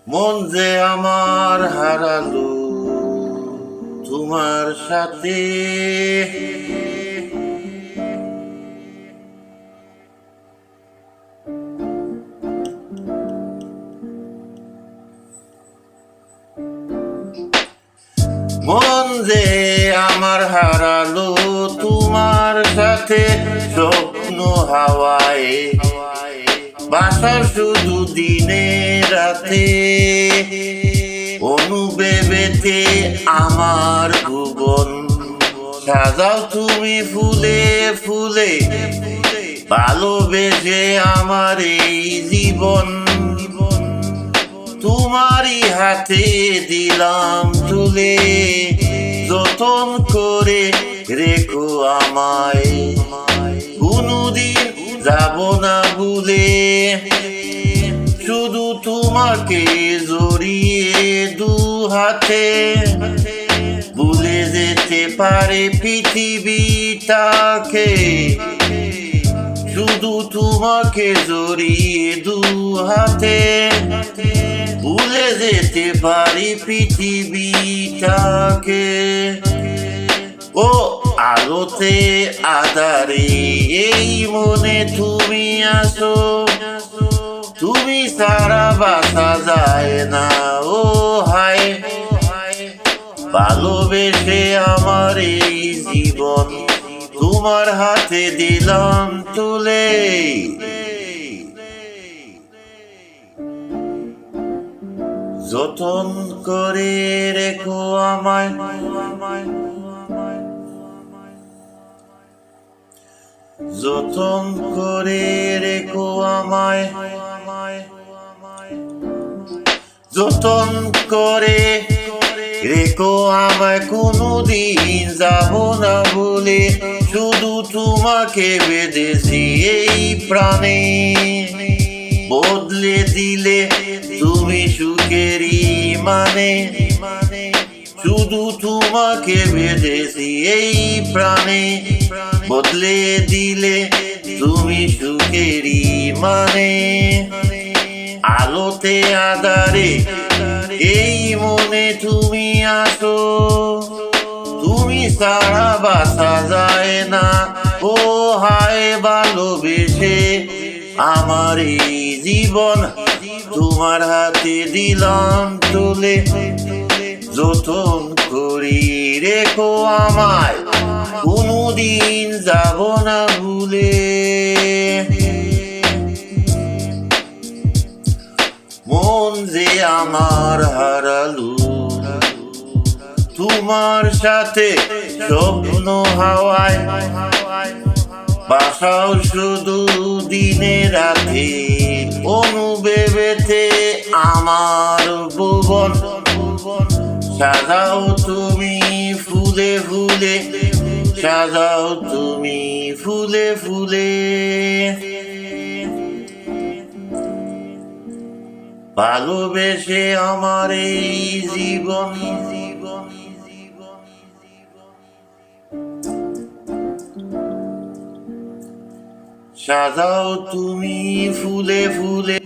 মন যে আমার হারালো তোমার সাথে। মন যে আমার হারালো তোমার সাথে, স্বপ্ন হাওয়ায় বাসার শুধু দিনে রাতে, অনুভবেতে আমার ভুবন সাজাও তুমি ফুলে ফুলে, ভালোবেসে আমার এই জীবন তোমারই হাতে দিলাম তুলে, যতন করে রেখো আমায়, কোনদিন যাব না ভুলে। শুধু তোমাকে জড়িয়ে দু হাতে, ভুলে যেতে পারে পৃথিবীটাকে। শুধু তোমাকে জড়িয়ে দু হাতে, ভুলে যেতে পারি পৃথিবীটাকে। ও আলোতে আধারে এই মনে তুমি আসো, তুমি সারা বাসা যায় না। ও হায়, ভালোবেসে আমার এই জীবন তোমার হাতে দিলাম তুলে। যতন করে রেখো আমায়, যতন করে রেখো আমায়, যতন করে রেখো আমায়, কোনদিন যাব না ভুলে। শুধু তোমাকে বেঁধেছি এই প্রাণে, বদলে দিলে তুমি সুখেরই মানে। শুধু তোমাকে বেঁধেছি এই প্রাণে, বদলে দিলে তুমি সুখেরই মানে। আলোতে আধারে এই মনে তুমি আসো, তুমি সারা বাসা যায় না। ও হায়, ভালোবেসে আমার এই জীবন তোমার হাতে দিলাম তুলে, যতন করি রেখো আমায়, কোনদিন যাব না ভুলে। মন যে আমার হারালো তোমার সাথে, স্বপ্ন হাওয়ায় বাসাও শুধু দিনে রাতে, অনুভবেতে আমার ভুবন সাজাও তুমি ফুলে ফুলে, সাজাও তুমি ফুলে ফুলে। ভালোবেসে আমার এই জীবন সাজাও তুমি ফুলে ফুলে।